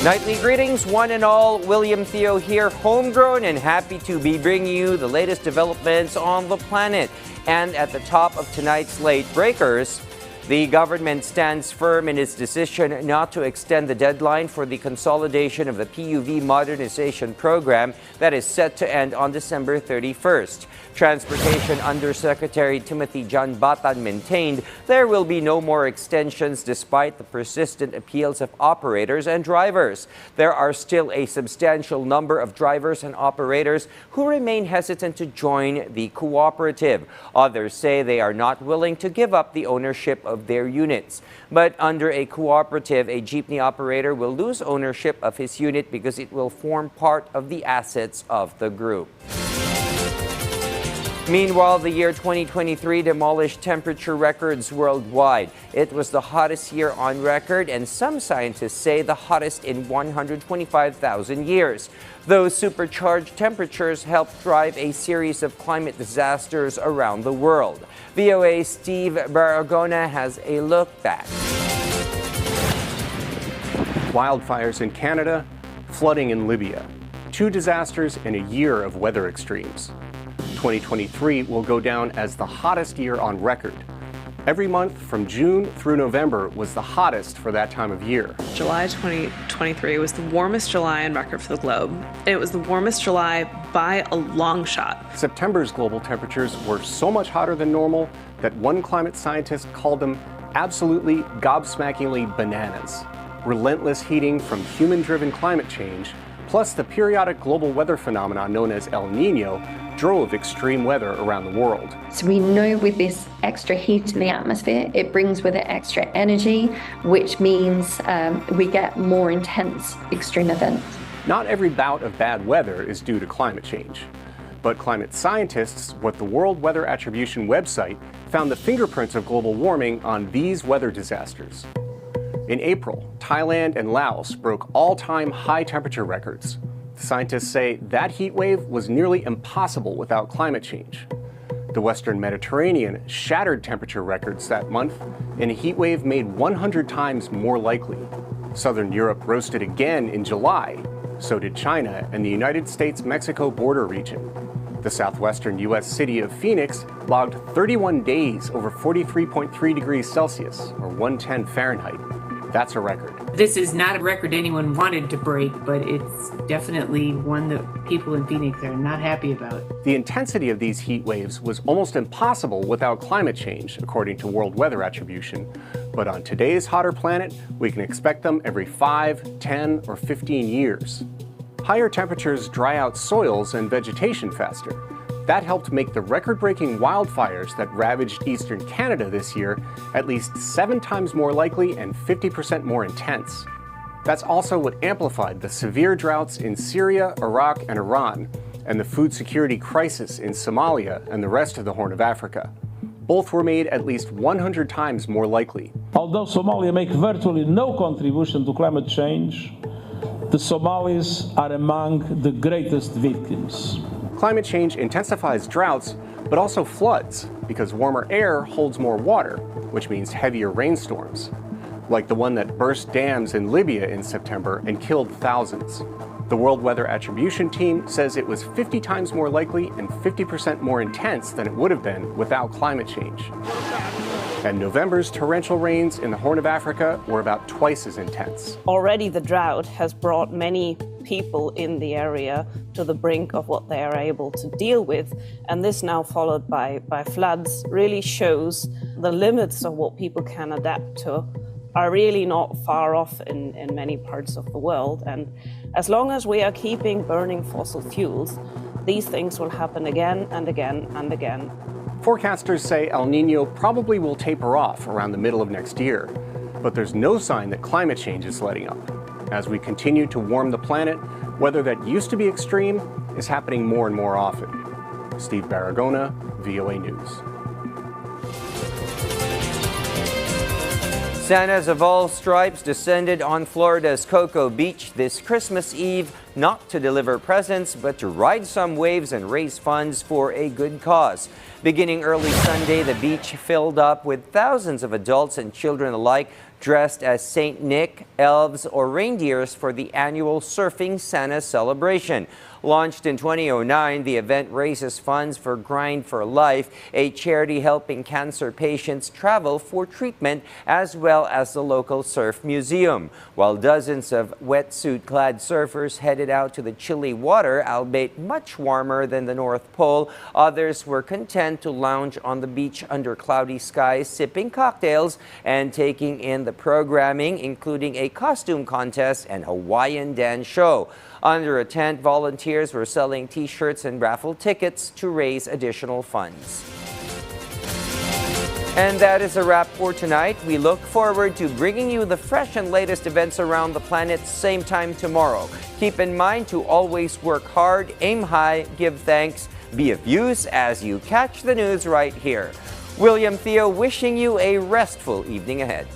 Nightly greetings, one and all. William Theo here, homegrown and happy to be bringing you the latest developments on the planet. And at the top of tonight's Late Breakers, the government stands firm in its decision not to extend the deadline for the consolidation of the PUV modernization program that is set to end on December 31st. Transportation Undersecretary Timothy John Batan maintained there will be no more extensions despite the persistent appeals of operators and drivers. There are still a substantial number of drivers and operators who remain hesitant to join the cooperative. Others say they are not willing to give up the ownership of their units. But under a cooperative, a jeepney operator will lose ownership of his unit because it will form part of the assets of the group. Meanwhile, the year 2023 demolished temperature records worldwide. It was the hottest year on record, and some scientists say the hottest in 125,000 years. Those supercharged temperatures helped drive a series of climate disasters around the world. VOA's Steve Baragona has a look back. Wildfires in Canada, flooding in Libya. Two disasters in a year of weather extremes. 2023 will go down as the hottest year on record. Every month from June through November was the hottest for that time of year. July 2023 was the warmest July on record for the globe. It was the warmest July by a long shot. September's global temperatures were so much hotter than normal that one climate scientist called them absolutely gobsmackingly bananas. Relentless heating from human-driven climate change, plus the periodic global weather phenomenon known as El Niño, drove extreme weather around the world. So we know with this extra heat in the atmosphere, it brings with it extra energy, which means we get more intense extreme events. Not every bout of bad weather is due to climate change. But climate scientists with the World Weather Attribution website found the fingerprints of global warming on these weather disasters. In April, Thailand and Laos broke all-time high temperature records. Scientists say that heat wave was nearly impossible without climate change. The Western Mediterranean shattered temperature records that month, and a heat wave made 100 times more likely. Southern Europe roasted again in July. So did China and the United States-Mexico border region. The southwestern U.S. city of Phoenix logged 31 days over 43.3 degrees Celsius, or 110 Fahrenheit. That's a record. This is not a record anyone wanted to break, but it's definitely one that people in Phoenix are not happy about. The intensity of these heat waves was almost impossible without climate change, according to World Weather Attribution. But on today's hotter planet, we can expect them every 5, 10, or 15 years. Higher temperatures dry out soils and vegetation faster. That helped make the record-breaking wildfires that ravaged eastern Canada this year at least 7 times more likely and 50% more intense. That's also what amplified the severe droughts in Syria, Iraq, and Iran, and the food security crisis in Somalia and the rest of the Horn of Africa. Both were made at least 100 times more likely. Although Somalia makes virtually no contribution to climate change, the Somalis are among the greatest victims. Climate change intensifies droughts, but also floods, because warmer air holds more water, which means heavier rainstorms, like the one that burst dams in Libya in September and killed thousands. The World Weather Attribution team says it was 50 times more likely and 50% more intense than it would have been without climate change. And November's torrential rains in the Horn of Africa were about twice as intense. Already the drought has brought many people in the area to the brink of what they are able to deal with. And this now followed by floods really shows the limits of what people can adapt to are really not far off in many parts of the world. And as long as we are keeping burning fossil fuels, these things will happen again and again and again. Forecasters say El Niño probably will taper off around the middle of next year, but there's no sign that climate change is letting up. As we continue to warm the planet, weather that used to be extreme is happening more and more often. Steve Baragona, VOA News. Santas of all stripes descended on Florida's Cocoa Beach this Christmas Eve, not to deliver presents, but to ride some waves and raise funds for a good cause. Beginning early Sunday, the beach filled up with thousands of adults and children alike dressed as Saint Nick, elves, or reindeers for the annual Surfing Santa celebration. Launched in 2009, the event raises funds for Grind for Life, a charity helping cancer patients travel for treatment, as well as the local surf museum. While dozens of wetsuit-clad surfers headed out to the chilly water, albeit much warmer than the North Pole, others were content to lounge on the beach under cloudy skies, sipping cocktails and taking in the programming, including a costume contest and Hawaiian dance show. Under a tent, volunteers were selling t-shirts and raffle tickets to raise additional funds. And that is a wrap for tonight. We look forward to bringing you the fresh and latest events around the planet same time tomorrow. Keep in mind to always work hard, aim high, give thanks, be of use as you catch the news right here. William Theo wishing you a restful evening ahead.